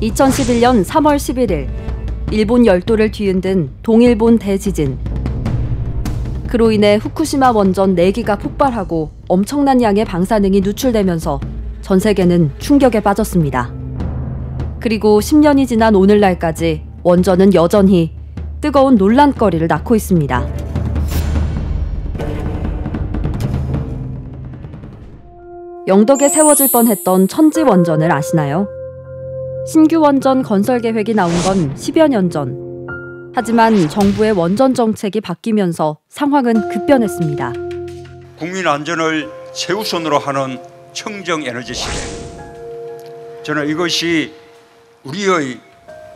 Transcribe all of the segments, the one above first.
(2011년 3월 11일) 일본 열도를 뒤흔든 동일본 대지진. 그로 인해 후쿠시마 원전 4기가 폭발하고 엄청난 양의 방사능이 누출되면서 전 세계는 충격에 빠졌습니다. 그리고 10년이 지난 오늘날까지 원전은 여전히 뜨거운 논란거리를 낳고 있습니다. 영덕에 세워질 뻔했던 천지원전을 아시나요? 신규 원전 건설 계획이 나온 건 10여 년 전. 하지만 정부의 원전 정책이 바뀌면서 상황은 급변했습니다. 국민 안전을 최우선으로 하는 청정에너지 시대. 저는 이것이 우리의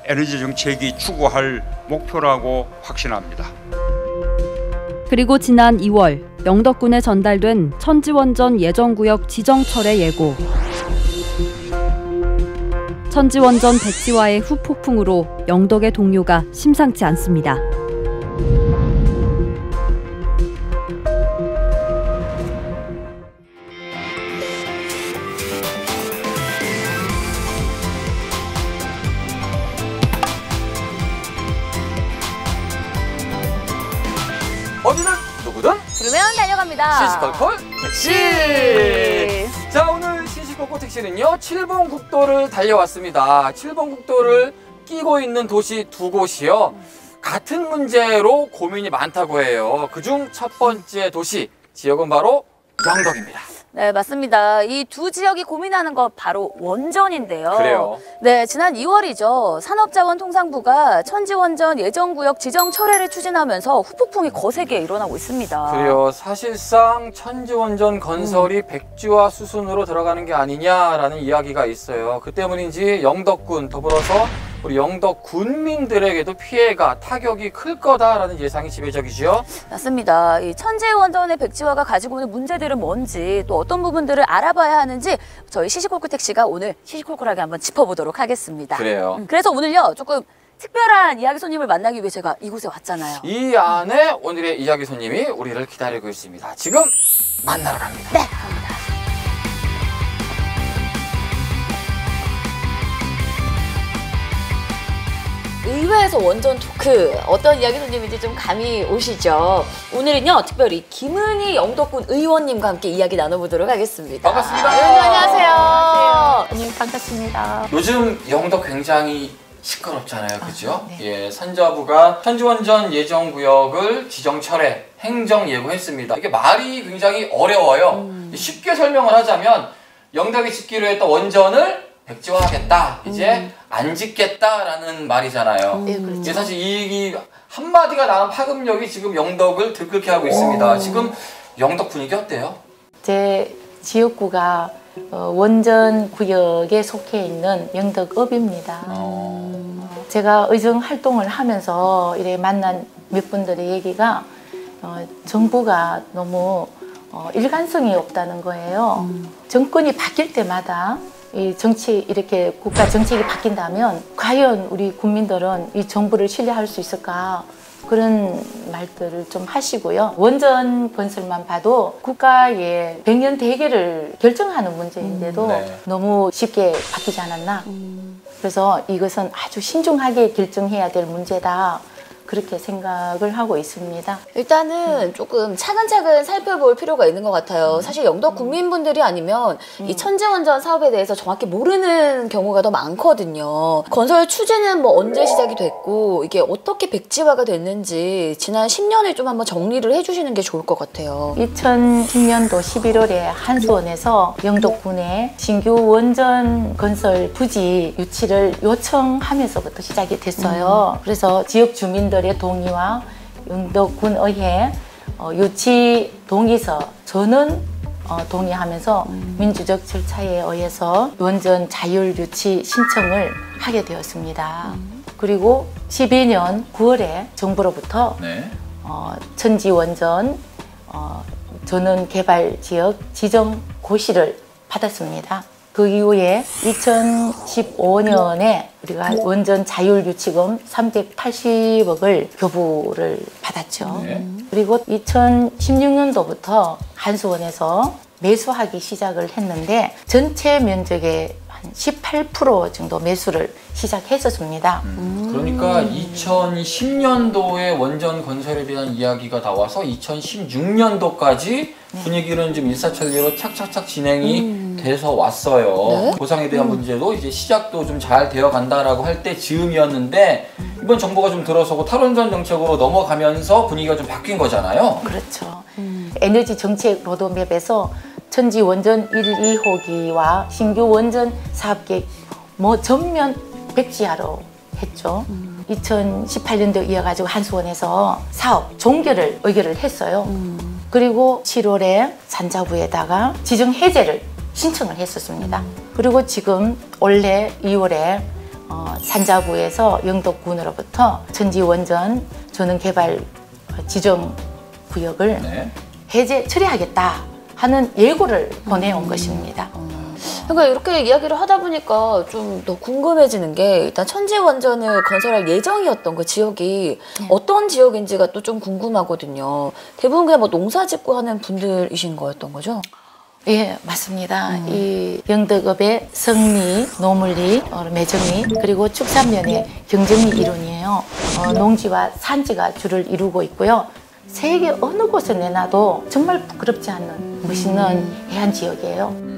에너지 정책이 추구할 목표라고 확신합니다. 그리고 지난 2월 영덕군에 전달된 천지원전 예정구역 지정 철회 예고. 천지원전 백지화의 후폭풍으로 영덕의 동요가 심상치 않습니다. 어디든 누구든 부르면 달려갑니다. 시시콜콜 택시. 자, 오늘 시시콜콜 택시는요 7번 국도를 달려왔습니다. 7번 국도를 끼고 있는 도시 2곳이요 같은 문제로 고민이 많다고 해요. 그중 첫 번째 도시 지역은 바로 영덕입니다. 네, 맞습니다. 이 두 지역이 고민하는 것 바로 원전인데요. 그래요. 네, 지난 2월이죠. 산업자원통상부가 천지원전 예정구역 지정 철회를 추진하면서 후폭풍이 거세게 일어나고 있습니다. 그래요. 사실상 천지원전 건설이 백지화 수순으로 들어가는 게 아니냐라는 이야기가 있어요. 그 때문인지 영덕군 더불어서 우리 영덕 군민들에게도 피해가 타격이 클 거다라는 예상이 지배적이죠. 맞습니다. 이 천지원전의 백지화가 가지고 오는 문제들은 뭔지 또 어떤 부분들을 알아봐야 하는지 저희 시시콜콜 택시가 오늘 시시콜콜하게 한번 짚어보도록 하겠습니다. 그래요. 그래서 오늘요 조금 특별한 이야기 손님을 만나기 위해 제가 이곳에 왔잖아요. 이 안에 오늘의 이야기 손님이 우리를 기다리고 있습니다. 지금 만나러 갑니다. 네, 갑니다. 의외에서 원전 토크 어떤 이야기 손님인지 좀 감이 오시죠? 오늘은요 특별히 김은희 영덕군 의원님과 함께 이야기 나눠보도록 하겠습니다. 반갑습니다. 의원님 안녕하세요. 네, 반갑습니다. 요즘 영덕 굉장히 시끄럽잖아요, 그죠? 네. 예, 산자부가 천지원전 예정구역을 지정 철회, 행정 예고했습니다. 이게 말이 굉장히 어려워요. 쉽게 설명을 하자면 영덕이 짓기로 했던 원전을 백지화하겠다, 이제 안 짓겠다라는 말이잖아요. 네, 그렇죠. 이게 사실 이 한마디가 나온 파급력이 지금 영덕을 들끓게 하고 있습니다. 지금 영덕 분위기 어때요? 제 지역구가 원전 구역에 속해 있는 영덕읍입니다. 제가 의정 활동을 하면서 이렇게 만난 몇 분들의 얘기가 정부가 너무 일관성이 없다는 거예요. 정권이 바뀔 때마다 이 정치 이렇게 국가 정책이 바뀐다면 과연 우리 국민들은 이 정부를 신뢰할 수 있을까? 그런 말들을 좀 하시고요. 원전 건설만 봐도 국가의 100년 대계를 결정하는 문제인데도 너무 쉽게 바뀌지 않았나. 그래서 이것은 아주 신중하게 결정해야 될 문제다. 그렇게 생각을 하고 있습니다. 일단은 조금 차근차근 살펴볼 필요가 있는 것 같아요. 사실 영덕 국민분들이 아니면 이 천지원전 사업에 대해서 정확히 모르는 경우가 더 많거든요. 건설 추진은 뭐 언제 시작이 됐고 이게 어떻게 백지화가 됐는지 지난 10년을 좀 한번 정리를 해주시는 게 좋을 것 같아요. 2010년도 11월에 한수원에서 영덕군에 신규 원전 건설 부지 유치를 요청하면서부터 시작이 됐어요. 그래서 지역 주민들의 동의와 영덕군의회 유치 동의서 저는 동의하면서 민주적 절차에 의해서 원전 자율 유치 신청을 하게 되었습니다. 그리고 12년 9월에 정부로부터 천지원전 전원 개발 지역 지정 고시를 받았습니다. 그 이후에 2015년에 우리가 원전 자율 유치금 380억을 교부를 받았죠. 네. 그리고 2016년도부터 한수원에서 매수하기 시작을 했는데 전체 면적의 한 18% 정도 매수를 시작했었습니다. 그러니까 2010년도에 원전 건설에 대한 이야기가 나와서 2016년도까지 분위기는 좀 일사천리로 착착착 진행이 돼서 왔어요. 네? 보상에 대한 문제도 이제 시작도 좀 잘 되어 간다라고 할 때 즈음이었는데 이번 정부가 좀 들어서고 탈원전 정책으로 넘어가면서 분위기가 좀 바뀐 거잖아요. 그렇죠. 에너지 정책 로드맵에서 천지 원전 1, 2호기와 신규 원전 사업 계획 전면 백지화로 했죠. 2018년도 이어가지고 한수원에서 사업 종결을 의결을 했어요. 그리고 7월에 산자부에다가 지정 해제를 신청을 했었습니다. 그리고 지금 올해 2월에 산자부에서 영덕군으로부터 천지 원전 전원 개발 지정 구역을 네. 해제 처리하겠다 하는 예고를 보내온 것입니다. 그러니까 이렇게 이야기를 하다 보니까 좀 더 궁금해지는 게 일단 천지 원전을 건설할 예정이었던 그 지역이 어떤 지역인지가 또 좀 궁금하거든요. 대부분 그냥 뭐 농사 짓고 하는 분들이신 거였던 거죠? 예, 맞습니다. 이 영덕읍의 성리, 노물리, 매정리 그리고 축산면의 경정리 일원이에요. 농지와 산지가 주를 이루고 있고요. 세계 어느 곳에 내놔도 정말 부끄럽지 않는 멋있는 해안 지역이에요.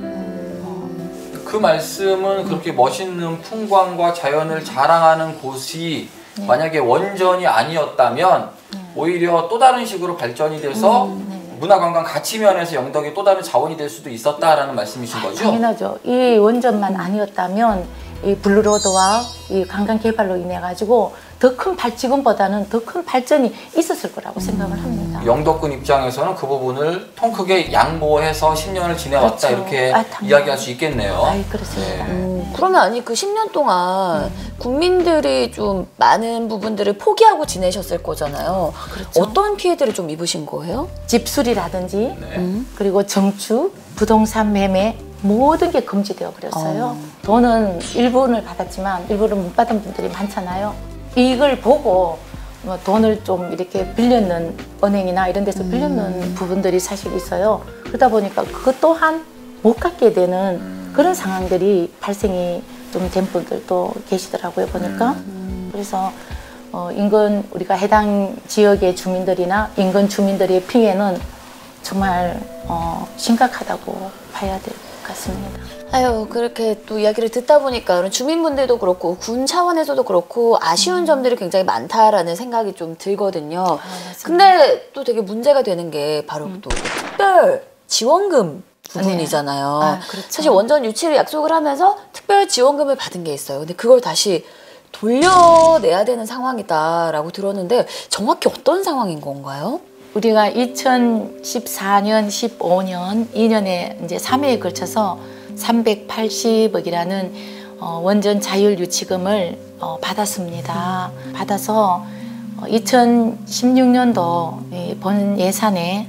그 말씀은 그렇게 멋있는 풍광과 자연을 자랑하는 곳이 만약에 원전이 아니었다면 오히려 또 다른 식으로 발전이 돼서 문화관광 가치 면에서 영덕이 또 다른 자원이 될 수도 있었다라는 말씀이신 거죠? 당연하죠. 이 원전만 아니었다면 이 블루로드와 이 관광 개발로 인해 가지고 더 큰 지금보다는 더 큰 발전이 있었을 거라고 생각을 합니다. 영덕군 입장에서는 그 부분을 통 크게 양보해서 10년을 지내왔다 그렇죠. 이렇게 당연히. 이야기할 수 있겠네요. 그렇습니다. 그러면 아니 그 10년 동안 국민들이 좀 많은 부분들을 포기하고 지내셨을 거잖아요. 그렇죠. 어떤 피해들을 좀 입으신 거예요? 집수리라든지 네. 그리고 정축, 부동산 매매 모든 게 금지되어 버렸어요. 돈은 일부는 받았지만 일부는 못 받은 분들이 많잖아요. 이걸 보고 뭐 돈을 좀 이렇게 빌렸는 은행이나 이런 데서 빌렸는 부분들이 사실 있어요. 그러다 보니까 그것 또한 못 갖게 되는 그런 상황들이 발생이 좀 된 분들도 계시더라고요, 보니까. 그래서 인근 우리가 해당 지역의 주민들이나 인근 주민들의 피해는 정말 심각하다고 봐야 될 것 같습니다. 아유, 그렇게 또 이야기를 듣다 보니까 주민분들도 그렇고 군 차원에서도 그렇고 아쉬운 점들이 굉장히 많다라는 생각이 좀 들거든요. 맞습니다. 근데 또 되게 문제가 되는 게 바로 또 특별 지원금 부분이잖아요. 네. 그렇죠. 사실 원전 유치를 약속을 하면서 특별 지원금을 받은 게 있어요. 근데 그걸 다시 돌려내야 되는 상황이다라고 들었는데 정확히 어떤 상황인 건가요? 우리가 2014년, 15년, 2년에 이제 3회에 걸쳐서 380억이라는 원전 자율 유치금을 받았습니다. 받아서 2016년도 본 예산에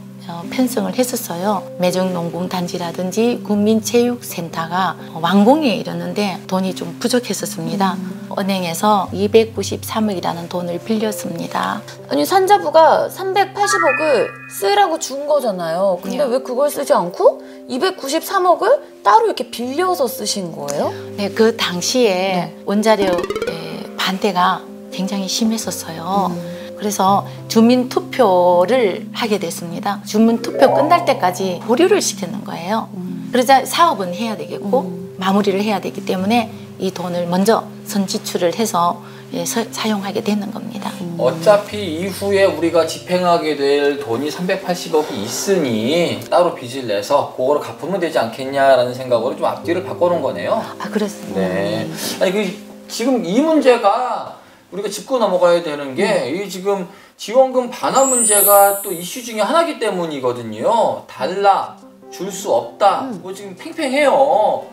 편성을 했었어요. 매정농공단지라든지 국민체육센터가 완공에 이르는데 돈이 좀 부족했었습니다. 은행에서 293억이라는 돈을 빌렸습니다. 아니 산자부가 380억을 쓰라고 준 거잖아요. 근데 네. 왜 그걸 쓰지 않고 293억을 따로 이렇게 빌려서 쓰신 거예요? 네, 그 당시에 원자력의 반대가 굉장히 심했었어요. 그래서 주민 투표를 하게 됐습니다. 주민 투표 끝날 때까지 보류를 시키는 거예요. 그러자 사업은 해야 되겠고 마무리를 해야 되기 때문에 이 돈을 먼저 선지출을 해서 사용하게 되는 겁니다. 어차피 이후에 우리가 집행하게 될 돈이 380억이 있으니 따로 빚을 내서 그거를 갚으면 되지 않겠냐라는 생각으로 좀 앞뒤를 바꿔놓은 거네요. 아, 그렇습니다. 네. 아니 지금 이 문제가 우리가 짚고 넘어가야 되는 게 이 지금 지원금 반환 문제가 또 이슈 중에 하나이기 때문이거든요. 달라, 줄 수 없다. 뭐 지금 팽팽해요.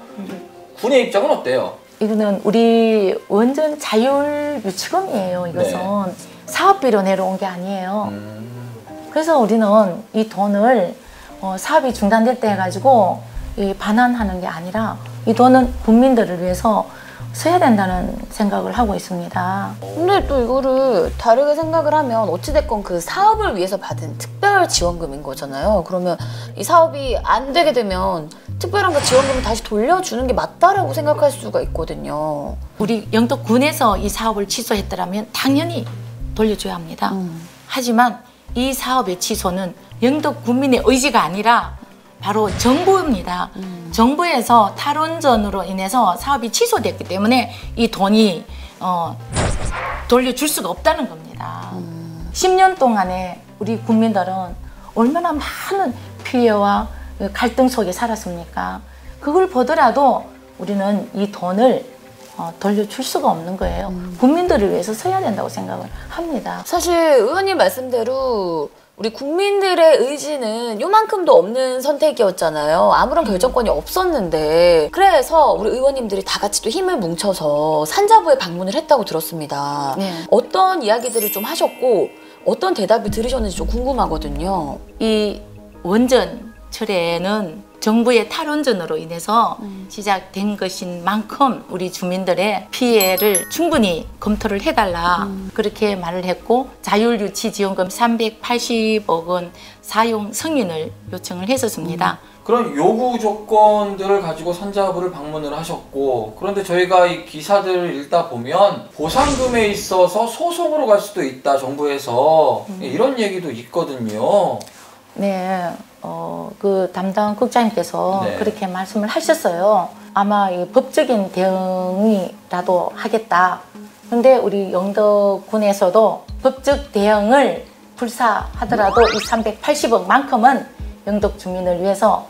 군의 입장은 어때요? 이거는 우리 원전 자율 유치금이에요. 이것은 네. 사업비로 내려온 게 아니에요. 그래서 우리는 이 돈을 사업이 중단될 때 해가지고 반환하는 게 아니라 이 돈은 국민들을 위해서 써야 된다는 생각을 하고 있습니다. 근데 또 이거를 다르게 생각을 하면 어찌됐건 그 사업을 위해서 받은 특별 지원금인 거잖아요. 그러면 이 사업이 안 되게 되면 특별한 그 지원금을 다시 돌려주는 게 맞다라고 생각할 수가 있거든요. 우리 영덕군에서 이 사업을 취소했더라면 당연히 돌려줘야 합니다. 하지만 이 사업의 취소는 영덕 군민의 의지가 아니라 바로 정부입니다. 정부에서 탈원전으로 인해서 사업이 취소됐기 때문에 이 돈이 돌려줄 수가 없다는 겁니다. 10년 동안에 우리 국민들은 얼마나 많은 피해와 갈등 속에 살았습니까? 그걸 보더라도 우리는 이 돈을 돌려줄 수가 없는 거예요. 국민들을 위해서 써야 된다고 생각을 합니다. 사실 의원님 말씀대로 우리 국민들의 의지는 요만큼도 없는 선택이었잖아요. 아무런 결정권이 없었는데 그래서 우리 의원님들이 다 같이 또 힘을 뭉쳐서 산자부에 방문을 했다고 들었습니다. 네. 어떤 이야기들을 좀 하셨고 어떤 대답을 들으셨는지 좀 궁금하거든요. 이 원전 철회는 정부의 탈원전으로 인해서 시작된 것인 만큼 우리 주민들의 피해를 충분히 검토를 해달라 그렇게 말을 했고 자율유치지원금 380억 원 사용 승인을 요청을 했었습니다. 그런 요구 조건들을 가지고 산자부를 방문을 하셨고, 그런데 저희가 이 기사들을 읽다 보면 보상금에 있어서 소송으로 갈 수도 있다 정부에서 이런 얘기도 있거든요. 네, 그 담당 국장님께서 네. 그렇게 말씀을 하셨어요. 아마 이 법적인 대응이라도 하겠다. 근데 우리 영덕군에서도 법적 대응을 불사하더라도 이 380억만큼은 영덕 주민을 위해서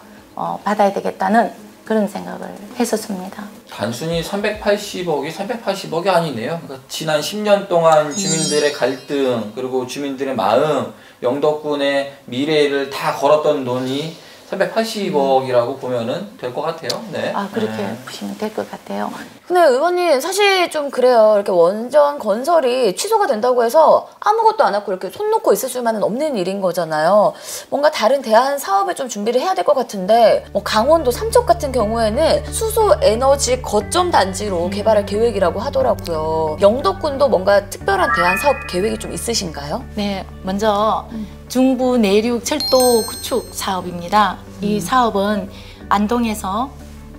받아야 되겠다는 그런 생각을 했었습니다. 단순히 380억이 아니네요. 그러니까 지난 10년 동안 주민들의 갈등, 그리고 주민들의 마음, 영덕군의 미래를 다 걸었던 돈이 380억이라고 보면은 될 것 같아요. 네. 그렇게 보시면 될 것 같아요. 근데 의원님 사실 좀 그래요. 이렇게 원전 건설이 취소가 된다고 해서 아무것도 안 하고 이렇게 손 놓고 있을 수만은 없는 일인 거잖아요. 뭔가 다른 대안 사업을 좀 준비를 해야 될 것 같은데 뭐 강원도 삼척 같은 경우에는 수소 에너지 거점 단지로 개발할 계획이라고 하더라고요. 영덕군도 뭔가 특별한 대안 사업 계획이 좀 있으신가요? 네, 먼저 중부 내륙 철도 구축 사업입니다. 이 사업은 안동에서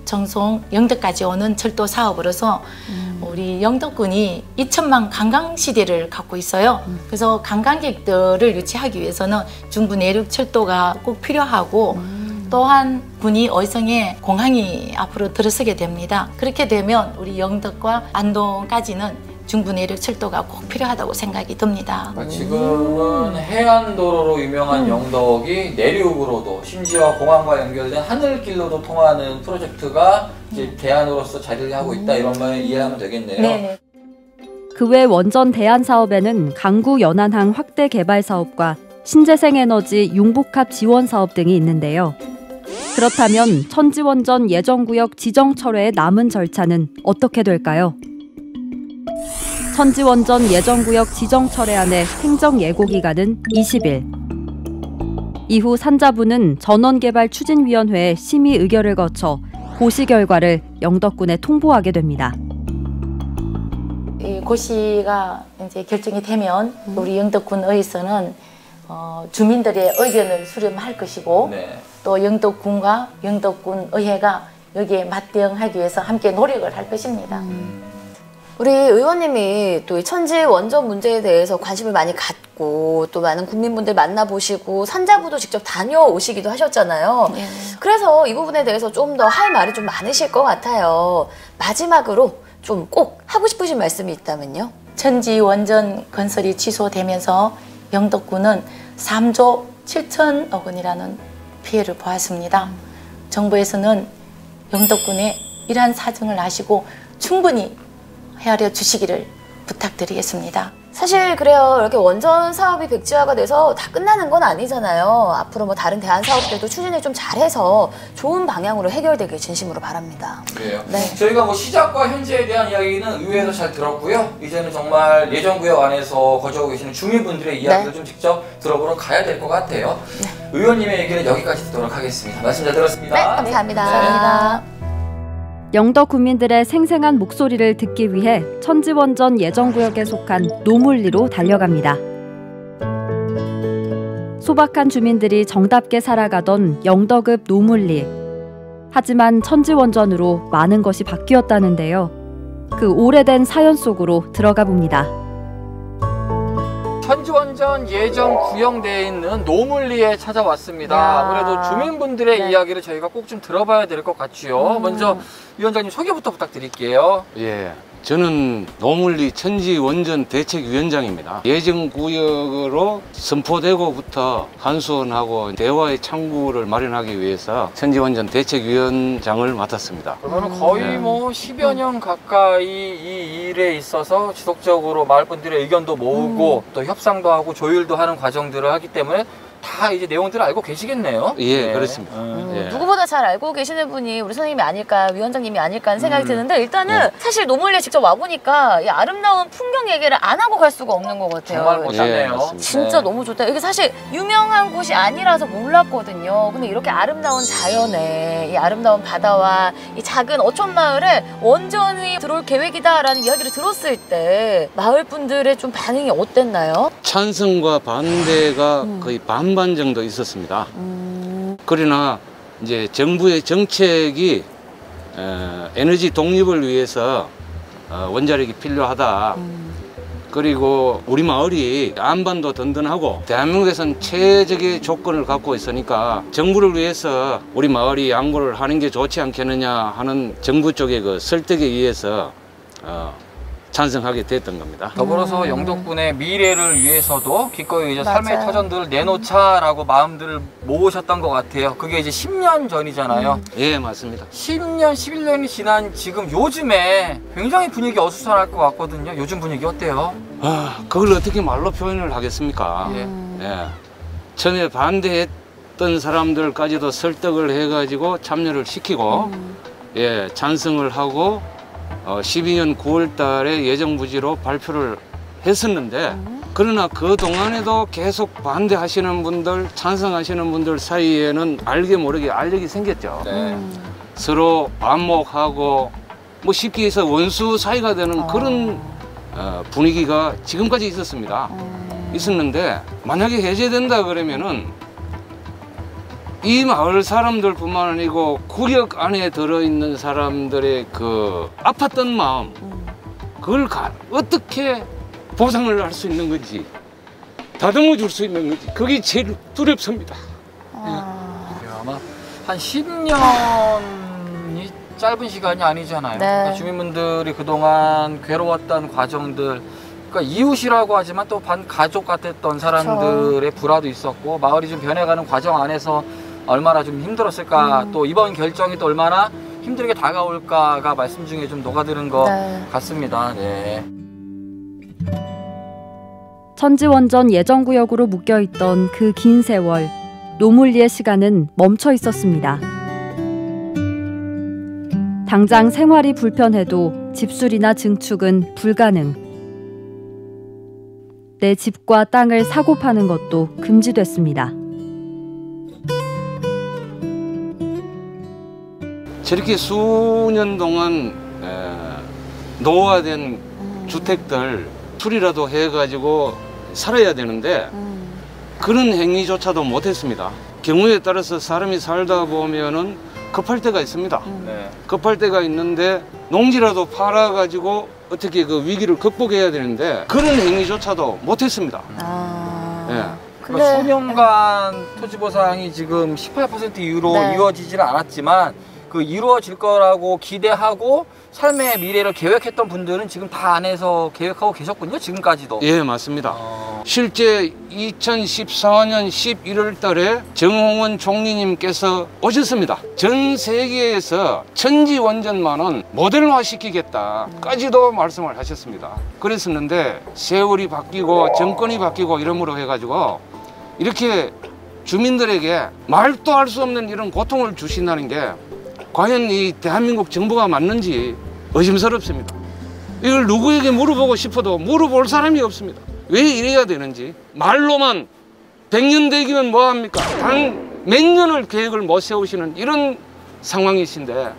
정송, 영덕까지 오는 철도 사업으로서 우리 영덕군이 2천만 관광시대를 갖고 있어요. 그래서 관광객들을 유치하기 위해서는 중부 내륙 철도가 꼭 필요하고 또한 군이 어성에 공항이 앞으로 들어서게 됩니다. 그렇게 되면 우리 영덕과 안동까지는 중부 내륙 철도가 꼭 필요하다고 생각이 듭니다. 그러니까 지금은 해안도로로 유명한 영덕이 내륙으로도 심지어 공항과 연결된 하늘길로도 통하는 프로젝트가 이제 대안으로서 자리를 하고 있다, 이런 말 이해하면 되겠네요. 네. 그 외 원전 대안 사업에는 강구 연안항 확대 개발 사업과 신재생에너지 융복합 지원 사업 등이 있는데요. 그렇다면 천지원전 예정구역 지정 철회의 남은 절차는 어떻게 될까요? 천지원전 예정구역 지정 철회안의 행정 예고 기간은 20일. 이후 산자부는 전원개발추진위원회에 심의 의결을 거쳐 고시 결과를 영덕군에 통보하게 됩니다. 이 고시가 이제 결정이 되면 우리 영덕군의회에서는 주민들의 의견을 수렴할 것이고 네. 또 영덕군과 영덕군의회가 여기에 맞대응하기 위해서 함께 노력을 할 것입니다. 우리 의원님이 또 이 천지 원전 문제에 대해서 관심을 많이 갖고 또 많은 국민분들 만나보시고 산자부도 직접 다녀오시기도 하셨잖아요. 네. 그래서 이 부분에 대해서 좀 더 할 말이 좀 많으실 것 같아요. 마지막으로 좀 꼭 하고 싶으신 말씀이 있다면요? 천지 원전 건설이 취소되면서 영덕군은 3조 7천억 원이라는 피해를 보았습니다. 정부에서는 영덕군의 이러한 사정을 아시고 충분히 헤아려 주시기를 부탁드리겠습니다. 사실 그래요. 이렇게 원전 사업이 백지화가 돼서 다 끝나는 건 아니잖아요. 앞으로 뭐 다른 대안 사업들도 추진을 좀 잘해서 좋은 방향으로 해결되길 진심으로 바랍니다. 그래요. 네. 저희가 뭐 시작과 현재에 대한 이야기는 의회에서 잘 들었고요. 이제는 정말 예정구역 안에서 거주하고 계시는 주민분들의 이야기를 좀 직접 들어보러 가야 될 것 같아요. 의원님의 얘기는 여기까지 듣도록 하겠습니다. 말씀 잘 들었습니다. 네, 감사합니다. 감사합니다. 영덕 구민들의 생생한 목소리를 듣기 위해 천지원전 예정구역에 속한 노물리로 달려갑니다. 소박한 주민들이 정답게 살아가던 영덕읍 노물리. 하지만 천지원전으로 많은 것이 바뀌었다는데요. 그 오래된 사연 속으로 들어가 봅니다. 천지원전 예정 구역내에 있는 노물리에 찾아왔습니다. 야. 아무래도 주민분들의 네. 이야기를 저희가 꼭 좀 들어봐야 될 것 같지요. 먼저 위원장님 소개부터 부탁드릴게요. 예, 저는 노물리 천지원전 대책위원장입니다. 예정구역으로 선포되고부터 한수원하고 대화의 창구를 마련하기 위해서 천지원전 대책위원장을 맡았습니다. 그러면 거의 네. 뭐 10여 년 가까이 이 일에 있어서 지속적으로 마을 분들의 의견도 모으고 또 협상도 하고 조율도 하는 과정들을 하기 때문에 다 이제 내용들을 알고 계시겠네요. 예, 네. 그렇습니다. 예. 누구보다 잘 알고 계시는 분이 우리 선생님이 아닐까, 위원장님이 아닐까 하는 생각이 드는데, 일단은 사실 노물리에 직접 와보니까 이 아름다운 풍경 얘기를 안 하고 갈 수가 없는 것 같아요. 정말 멋졌네요. 맞습니다. 진짜 네. 너무 좋다. 이게 사실 유명한 곳이 아니라서 몰랐거든요. 근데 이렇게 아름다운 자연에, 이 아름다운 바다와 이 작은 어촌 마을에 원전이 들어올 계획이다라는 이야기를 들었을 때 마을 분들의 좀 반응이 어땠나요? 찬성과 반대가 거의 반반 정도 있었습니다. 그러나 이제 정부의 정책이 에너지 독립을 위해서 원자력이 필요하다. 그리고 우리 마을이 안반도 든든하고 대한민국에선 최적의 조건을 갖고 있으니까 정부를 위해서 우리 마을이 양보를 하는 게 좋지 않겠느냐 하는 정부 쪽의 그 설득에 의해서 찬성하게 됐던 겁니다. 더불어서 영덕군의 미래를 위해서도 기꺼이 이제 삶의 맞아요. 터전들을 내놓자라고 마음들을 모으셨던 것 같아요. 그게 이제 10년 전이잖아요. 예, 맞습니다. 10년, 11년이 지난 지금 요즘에 굉장히 분위기 어수선할 것 같거든요. 요즘 분위기 어때요? 그걸 어떻게 말로 표현을 하겠습니까? 예. 예. 처음에 반대했던 사람들까지도 설득을 해가지고 참여를 시키고, 예, 찬성을 하고, 12년 9월 달에 예정부지로 발표를 했었는데, 그러나 그 동안에도 계속 반대하시는 분들, 찬성하시는 분들 사이에는 알게 모르게 알력이 생겼죠. 네. 서로 반목하고, 뭐 쉽게 해서 원수 사이가 되는 그런 분위기가 지금까지 있었습니다. 있었는데, 만약에 해제된다 그러면은 이 마을 사람들뿐만 아니고 구역 안에 들어있는 사람들의 그 아팠던 마음, 그걸 어떻게 보상을 할 수 있는 건지, 다듬어 줄 수 있는 건지, 그게 제일 두렵습니다. 아마 한 10년이 짧은 시간이 아니잖아요. 네. 그러니까 주민분들이 그동안 괴로웠던 과정들, 그러니까 이웃이라고 하지만 또 반 가족 같았던 사람들의 불화도 있었고, 마을이 좀 변해가는 과정 안에서 얼마나 좀 힘들었을까, 또 이번 결정이 또 얼마나 힘들게 다가올까가 말씀 중에 좀 녹아드는 것 네. 같습니다. 네. 천지원전 예정구역으로 묶여있던 그 긴 세월, 노물리의 시간은 멈춰 있었습니다. 당장 생활이 불편해도 집수리나 증축은 불가능. 내 집과 땅을 사고 파는 것도 금지됐습니다. 저렇게 수년 동안 노후화된 주택들 수리라도 해가지고 살아야 되는데 그런 행위조차도 못했습니다. 경우에 따라서 사람이 살다 보면은 급할 때가 있습니다. 네. 급할 때가 있는데 농지라도 팔아가지고 어떻게 그 위기를 극복해야 되는데 그런 행위조차도 못했습니다. 예. 그러니까 수년간 토지 보상이 지금 18% 이후로 네. 이루어지지는 않았지만 그 이루어질 거라고 기대하고 삶의 미래를 계획했던 분들은 지금 다 안에서 계획하고 계셨군요. 지금까지도. 예, 맞습니다. 실제 2014년 11월 달에 정홍원 총리님께서 오셨습니다. 전 세계에서 천지원전만은 모델화 시키겠다까지도 말씀을 하셨습니다. 그랬었는데 세월이 바뀌고 정권이 바뀌고 이러므로 해가지고 이렇게 주민들에게 말도 할 수 없는 이런 고통을 주신다는 게 과연 이 대한민국 정부가 맞는지 의심스럽습니다. 이걸 누구에게 물어보고 싶어도 물어볼 사람이 없습니다. 왜 이래야 되는지. 말로만 100년 되기면 뭐합니까? 단 몇 년을 계획을 못 세우시는 이런 상황이신데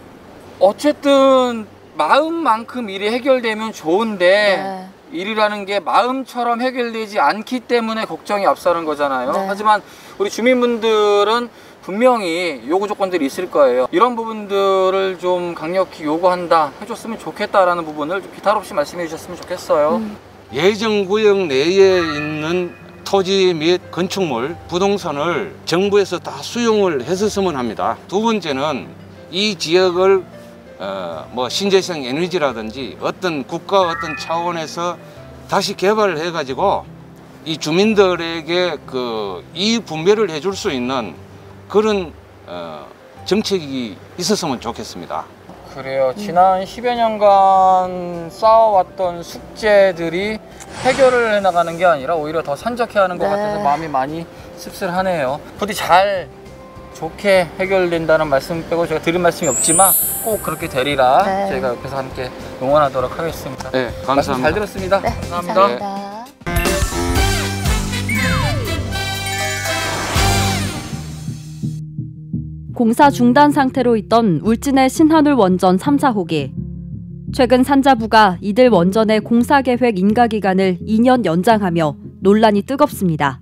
어쨌든 마음만큼 일이 해결되면 좋은데 일이라는 게 마음처럼 해결되지 않기 때문에 걱정이 앞서는 거잖아요. 네. 하지만 우리 주민분들은 분명히 요구 조건들이 있을 거예요. 이런 부분들을 좀 강력히 요구한다, 해줬으면 좋겠다라는 부분을 좀 기탄 없이 말씀해 주셨으면 좋겠어요. 예정구역 내에 있는 토지 및 건축물, 부동산을 정부에서 다 수용을 했었으면 합니다. 두 번째는 이 지역을 뭐 신재생 에너지라든지 어떤 국가 어떤 차원에서 다시 개발을 해가지고 이 주민들에게 그 이익 분배를 해줄 수 있는 그런 정책이 있었으면 좋겠습니다. 그래요. 지난 10여 년간 쌓아왔던 숙제들이 해결을 해나가는 게 아니라 오히려 더 산적해하는 것 같아서 마음이 많이 씁쓸하네요. 부디 잘 좋게 해결된다는 말씀 빼고 제가 드릴 말씀이 없지만 꼭 그렇게 되리라 저희가 옆에서 함께 응원하도록 하겠습니다. 네, 감사합니다. 말씀 잘 들었습니다. 네, 감사합니다. 공사 중단 상태로 있던 울진의 신한울 원전 3, 4호기. 최근 산자부가 이들 원전의 공사 계획 인가 기간을 2년 연장하며 논란이 뜨겁습니다.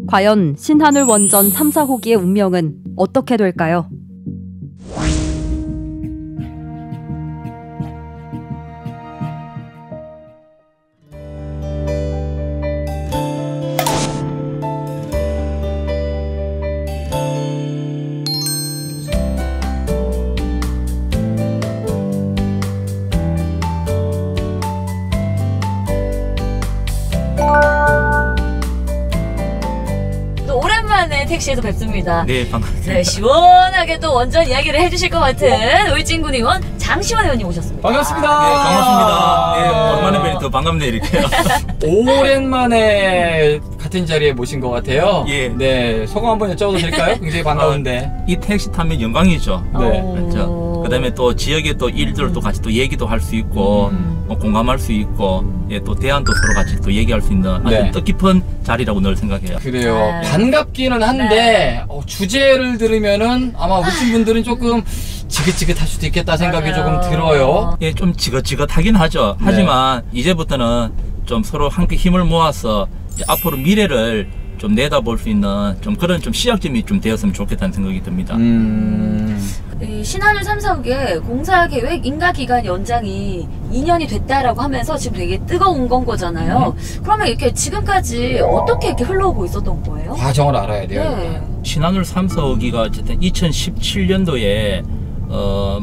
과연 신한울 원전 3, 4호기의 운명은 어떻게 될까요? 택시에서 뵙습니다. 네, 반갑습니다. 네, 시원하게 또 원전 이야기를 해주실 것 같은 울진군 의원 장시환 의원님 오셨습니다. 반갑습니다. 네, 반갑습니다. 네, 오랜만에 뵈니 더 반갑네요, 이렇게. 오랜만에 같은 자리에 모신 것 같아요. 예. 네, 소감 한번 여쭤봐도 될까요? 굉장히 반가운데. 이 택시 타면 영광이죠. 네. 그렇죠. 그다음에 또 지역의 또 일들도 같이 또 얘기도 할 수 있고, 뭐 공감할 수 있고, 예, 또 대안도 서로 같이 또 얘기할 수 있는 아주 네. 뜻깊은 자리라고 늘 생각해요. 그래요. 네. 반갑기는 한데 주제를 들으면은 아마 오신 분들은 조금 지긋지긋할 수도 있겠다 생각이 조금 들어요. 예, 좀 지긋지긋하긴 하죠. 네. 하지만 이제부터는 좀 서로 함께 힘을 모아서 이제 앞으로 미래를 좀 내다볼 수 있는 좀 그런 좀 시작점이 좀 되었으면 좋겠다는 생각이 듭니다. 이 신한울 3, 4호기의 공사 계획 인가 기간 연장이 2년이 됐다라고 하면서 지금 되게 뜨거운 건 거잖아요. 그러면 이렇게 지금까지 어떻게 이렇게 흘러오고 있었던 거예요? 과정을 알아야 돼요. 네. 신한울 3, 4호기가 어쨌든 2017년도에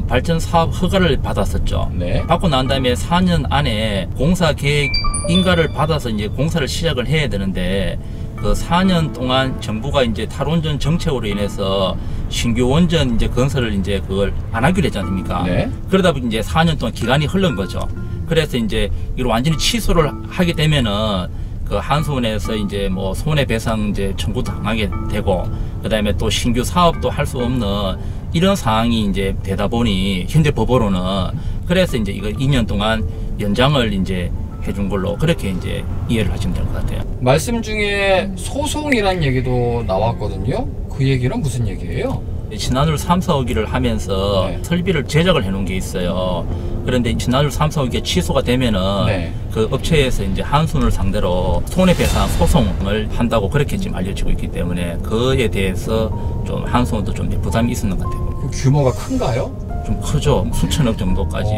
발전 사업 허가를 받았었죠. 네. 받고 난 다음에 4년 안에 공사 계획 인가를 받아서 이제 공사를 시작을 해야 되는데 그 4년 동안 정부가 이제 탈원전 정책으로 인해서 신규 원전 이제 건설을 이제 그걸 안 하기로 했지 않습니까? 네. 그러다 보니 이제 4년 동안 기간이 흐른 거죠. 그래서 이제 이걸 완전히 취소를 하게 되면은 그 한수원에서 이제 뭐 손해배상 이제 청구도 당하게 되고 그다음에 또 신규 사업도 할 수 없는 이런 상황이 이제 되다 보니 현재 법으로는 그래서 이제 이거 2년 동안 연장을 이제 해준 걸로 그렇게 이제 이해를 하시면 될 것 같아요. 말씀 중에 소송이란 얘기도 나왔거든요. 그 얘기는 무슨 얘기예요? 신한울 3, 4호기를 하면서 네. 설비를 제작을 해놓은 게 있어요. 그런데 신한울 3, 4호기가 취소가 되면은 네. 그 업체에서 이제 한순을 상대로 손해배상 소송을 한다고 그렇게 지금 알려지고 있기 때문에 그에 대해서 좀 한순도 좀 부담이 있었는 것 같아요. 그 규모가 큰가요? 좀 크죠. 수천억 정도까지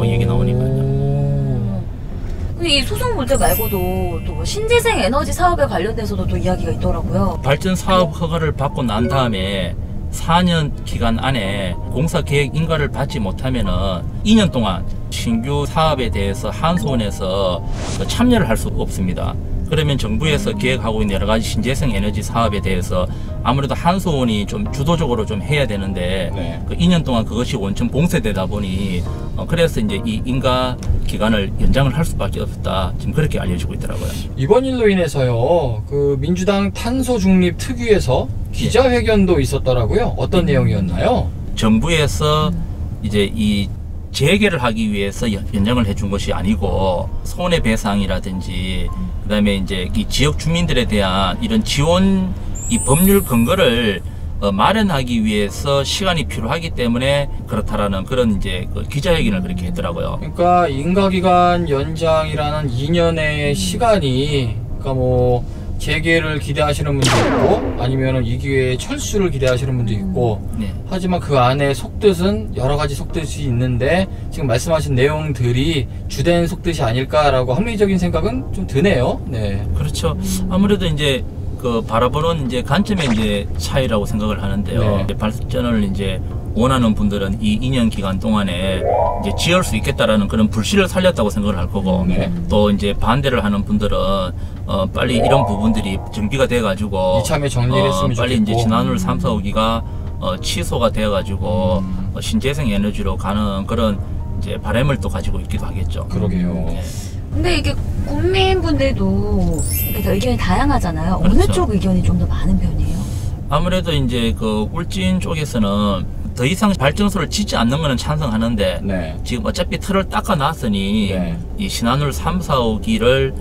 얘기 나오니까요. 이 소송 문제 말고도 또 신재생 에너지 사업에 관련돼서도 또 이야기가 있더라고요. 발전 사업 허가를 받고 난 다음에 4년 기간 안에 공사 계획 인가를 받지 못하면은 2년 동안 신규 사업에 대해서 한수원에서 참여를 할 수 없습니다. 그러면 정부에서 계획하고 있는 여러 가지 신재생 에너지 사업에 대해서 아무래도 한수원이 좀 주도적으로 좀 해야 되는데 네. 그 2년 동안 그것이 원천 봉쇄되다 보니 그래서 이제 이 인가 기간을 연장을 할 수밖에 없다. 지금 그렇게 알려지고 있더라고요. 이번 일로 인해서요. 그 민주당 탄소 중립 특위에서 기자회견도 있었더라고요. 어떤 내용이었나요? 정부에서 이제 이 재개를 하기 위해서 연장을 해준 것이 아니고 손해배상이라든지 그다음에 이제 이 지역 주민들에 대한 이런 지원 이 법률 근거를 마련하기 위해서 시간이 필요하기 때문에 그렇다라는 그런 이제 그 기자회견을 그렇게 했더라고요. 그러니까 인가기간 연장이라는 2년의 시간이, 그러니까 뭐 재개를 기대하시는 분도 있고 아니면은 이 기회에 철수를 기대하시는 분도 있고, 네. 하지만 그 안에 속뜻은 여러 가지 속뜻이 있는데 지금 말씀하신 내용들이 주된 속뜻이 아닐까라고 합리적인 생각은 좀 드네요. 네. 그렇죠. 아무래도 이제 그 바라보는 이제 관점의 이제 차이라고 생각을 하는데요. 네. 이제 발전을 이제 원하는 분들은 이 2년 기간 동안에 이제 지을 수 있겠다라는 그런 불씨를 살렸다고 생각을 할 거고, 네. 또 이제 반대를 하는 분들은 빨리 이런 부분들이 정비가 돼가지고 이참에 정리를 했으면 빨리 좋겠고. 이제 신한울 3, 4호기가 취소가 돼가지고 신재생 에너지로 가는 그런 이제 바람을 또 가지고 있기도 하겠죠. 그러게요. 네. 근데 이게 국민분들도 이렇게 의견이 다양하잖아요. 어느 그렇죠. 쪽 의견이 좀 더 많은 편이에요? 아무래도 이제 그 울진 쪽에서는 더 이상 발전소를 짓지 않는 거는 찬성하는데, 네. 지금 어차피 틀을 닦아놨으니 네. 이 신한울 3, 4호기를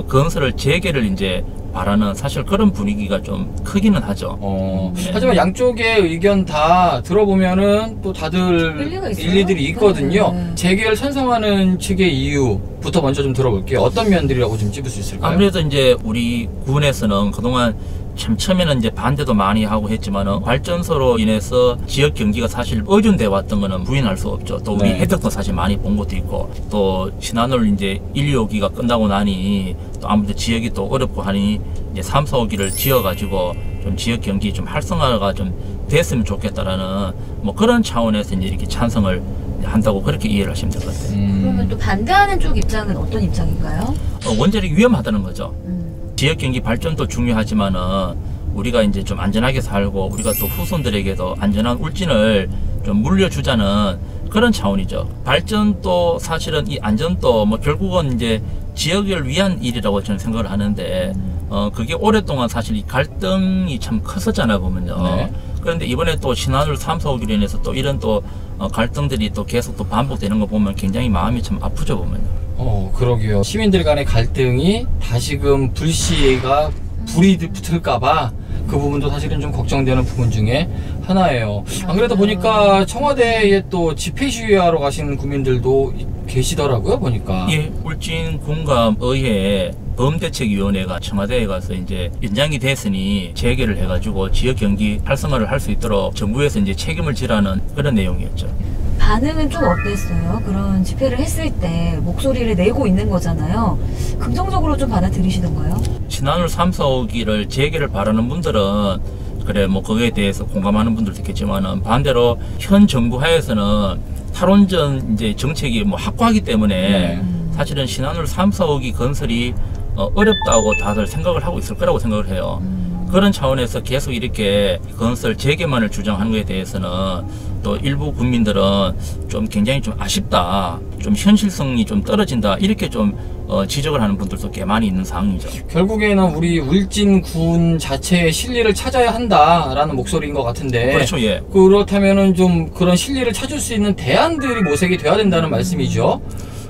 건설을 재개를 이제 바라는 사실 그런 분위기가 좀 크기는 하죠. 네. 하지만 양쪽의 의견 다 들어보면은 또 다들 일리가 있어요? 일리들이 있거든요. 네. 재개를 찬성하는 측의 이유부터 먼저 좀 들어볼게요. 어떤 면들이라고 좀 찝을 수 있을까요? 아무래도 이제 우리 군에서는 그동안 참 처음에는 이제 반대도 많이 하고 했지만은 발전소로 인해서 지역 경기가 사실 의존돼 왔던 거는 부인할 수 없죠. 또 우리 네. 혜택도 사실 많이 본 것도 있고, 또 신한울 이제 1, 2호기가 끝나고 나니 또 아무래도 지역이 또 어렵고 하니 이제 3, 4호기를 지어가지고 좀 지역 경기 좀 활성화가 좀 됐으면 좋겠다라는 뭐 그런 차원에서 이제 이렇게 찬성을 한다고 그렇게 이해를 하시면 될 것 같아요. 그러면 또 반대하는 쪽 입장은 어떤 입장인가요? 원자력이 위험하다는 거죠. 지역 경기 발전도 중요하지만은 우리가 이제 좀 안전하게 살고 우리가 또 후손들에게도 안전한 울진을 좀 물려주자는 그런 차원이죠. 발전도 사실은 이 안전도 뭐 결국은 이제 지역을 위한 일이라고 저는 생각을 하는데, 그게 오랫동안 사실 이 갈등이 참 컸었잖아요, 보면요. 네. 그런데 이번에 또 신한울 3, 4호기로 인해서 또 이런 또 갈등들이 또 계속 또 반복되는 거 보면 굉장히 마음이 참 아프죠, 보면요. 그러게요. 시민들 간의 갈등이 다시금 불씨가 불이 붙을까봐 그 부분도 사실은 좀 걱정되는 부분 중에 하나예요. 안 그래도 보니까 청와대에 또 집회 시위하러 가시는 국민들도 계시더라고요, 보니까. 예, 울진 군감 의회 범대책위원회가 청와대에 가서 이제 연장이 됐으니 재개를 해가지고 지역 경기 활성화를 할 수 있도록 정부에서 이제 책임을 지라는 그런 내용이었죠. 반응은 좀 어땠어요? 그런 집회를 했을 때 목소리를 내고 있는 거잖아요. 긍정적으로 좀 받아들이시던가요? 신한울 3, 4호기를 재개를 바라는 분들은 그래 뭐 거기에 대해서 공감하는 분들도 있겠지만은, 반대로 현 정부 하에서는 탈원전 이제 정책이 뭐 확고하기 때문에 사실은 신한울 3, 4호기 건설이 어렵다고 다들 생각을 하고 있을 거라고 생각을 해요. 그런 차원에서 계속 이렇게 건설 재개만을 주장하는 것에 대해서는 또 일부 국민들은 좀 굉장히 좀 아쉽다, 좀 현실성이 좀 떨어진다, 이렇게 좀 지적을 하는 분들도 꽤 많이 있는 상황이죠. 결국에는 우리 울진군 자체의 실리를 찾아야 한다라는 목소리인 것 같은데. 그렇죠, 예. 그렇다면은 좀 그런 실리를 찾을 수 있는 대안들이 모색이 돼야 된다는 말씀이죠.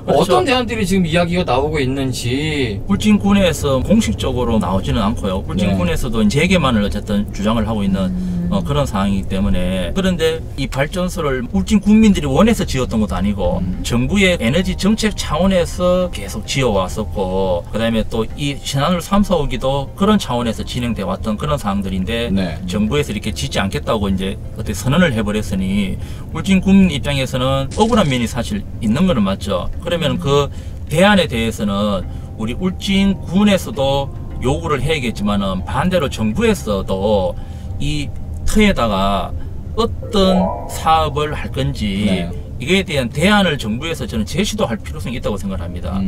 그렇죠. 어떤 대안들이 지금 이야기가 나오고 있는지. 울진군에서 공식적으로 나오지는 않고요. 울진군에서도 재개만을 어쨌든 주장을 하고 있는 그런 상황이기 때문에. 그런데 이 발전소를 울진 국민들이 원해서 지었던 것도 아니고 정부의 에너지 정책 차원에서 계속 지어왔었고, 그 다음에 또 이 신한울 3, 4호기도 그런 차원에서 진행돼 왔던 그런 상황들인데, 네. 정부에서 이렇게 짓지 않겠다고 이제 어떻게 선언을 해버렸으니 울진 국민 입장에서는 억울한 면이 사실 있는 거는 맞죠. 그러면 그 대안에 대해서는 우리 울진군에서도 요구를 해야겠지만은, 반대로 정부에서도 이 터에다가 어떤 사업을 할 건지 네. 이거에 대한 대안을 정부에서 저는 제시도 할 필요성이 있다고 생각을 합니다.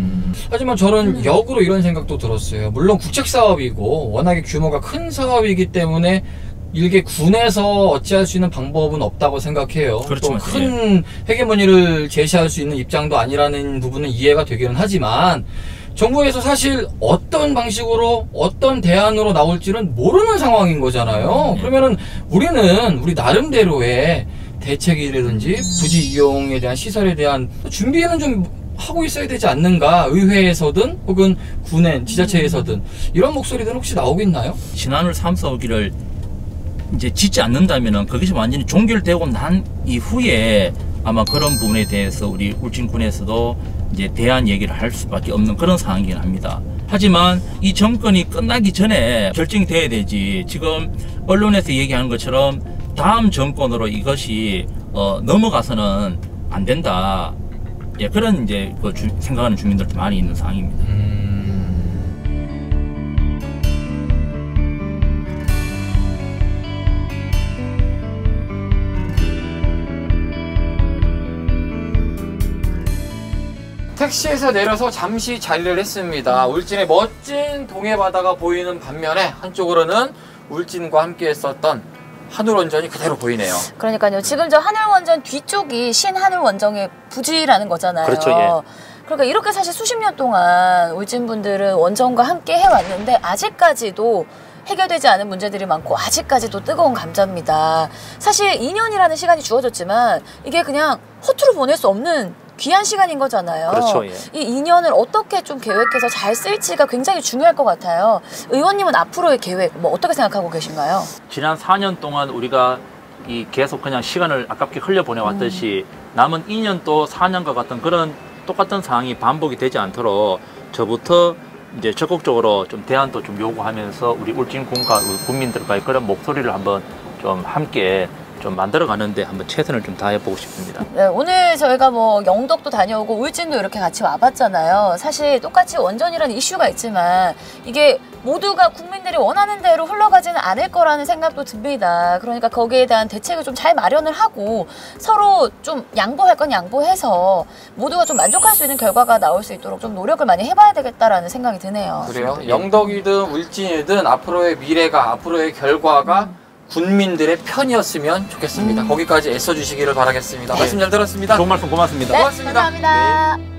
하지만 저는 역으로 이런 생각도 들었어요. 물론 국책 사업이고 워낙에 규모가 큰 사업이기 때문에 일개 군에서 어찌할 수 있는 방법은 없다고 생각해요. 그렇죠, 또 큰 헤게모니를 제시할 수 있는 입장도 아니라는 부분은 이해가 되기는 하지만, 정부에서 사실 어떤 방식으로 어떤 대안으로 나올지는 모르는 상황인 거잖아요. 그러면은 우리는 우리 나름대로의 대책이라든지 부지 이용에 대한 시설에 대한 준비는 좀 하고 있어야 되지 않는가. 의회에서든 혹은 군의 지자체에서든 이런 목소리들은 혹시 나오고 있나요? 신한울 3, 4호기를 이제 짓지 않는다면은 그것이 완전히 종결되고 난 이후에 아마 그런 부분에 대해서 우리 울진군에서도 이제 대안 얘기를 할 수밖에 없는 그런 상황이긴 합니다. 하지만 이 정권이 끝나기 전에 결정이 돼야 되지, 지금 언론에서 얘기하는 것처럼 다음 정권으로 이것이 넘어가서는 안 된다. 예, 그런 이제 생각하는 주민들도 많이 있는 상황입니다. 택시에서 내려서 잠시 잔리를 했습니다. 울진의 멋진 동해 바다가 보이는 반면에 한쪽으로는 울진과 함께 했었던 한울원전이 그대로 보이네요. 그러니까요. 지금 저 한울원전 뒤쪽이 신한울원전의 부지라는 거잖아요. 그렇죠. 예. 그러니까 이렇게 사실 수십 년 동안 울진 분들은 원전과 함께 해왔는데 아직까지도 해결되지 않은 문제들이 많고 아직까지도 뜨거운 감자입니다. 사실 2년이라는 시간이 주어졌지만 이게 그냥 허투루 보낼 수 없는 귀한 시간인 거잖아요. 그렇죠. 예. 이 2년을 어떻게 좀 계획해서 잘 쓸지가 굉장히 중요할 것 같아요. 의원님은 앞으로의 계획 뭐 어떻게 생각하고 계신가요? 지난 4년 동안 우리가 계속 그냥 시간을 아깝게 흘려보내왔듯이 남은 2년 또 4년과 같은 그런 똑같은 상황이 반복이 되지 않도록 저부터 이제 적극적으로 좀 대안도 좀 요구하면서 우리 울진군과 우리 국민들과의 그런 목소리를 한번 좀 함께 좀 만들어가는데 한번 최선을 좀 다해보고 싶습니다. 네, 오늘 저희가 뭐 영덕도 다녀오고 울진도 이렇게 같이 와봤잖아요. 사실 똑같이 원전이라는 이슈가 있지만 이게 모두가 국민들이 원하는 대로 흘러가지는 않을 거라는 생각도 듭니다. 그러니까 거기에 대한 대책을 좀 잘 마련을 하고 서로 좀 양보할 건 양보해서 모두가 좀 만족할 수 있는 결과가 나올 수 있도록 좀 노력을 많이 해봐야 되겠다라는 생각이 드네요. 그래요? 영덕이든 울진이든 앞으로의 미래가, 앞으로의 결과가 군민들의 편이었으면 좋겠습니다. 거기까지 애써주시기를 바라겠습니다. 말씀 잘 들었습니다. 좋은 말씀 고맙습니다. 네, 고맙습니다. 감사합니다.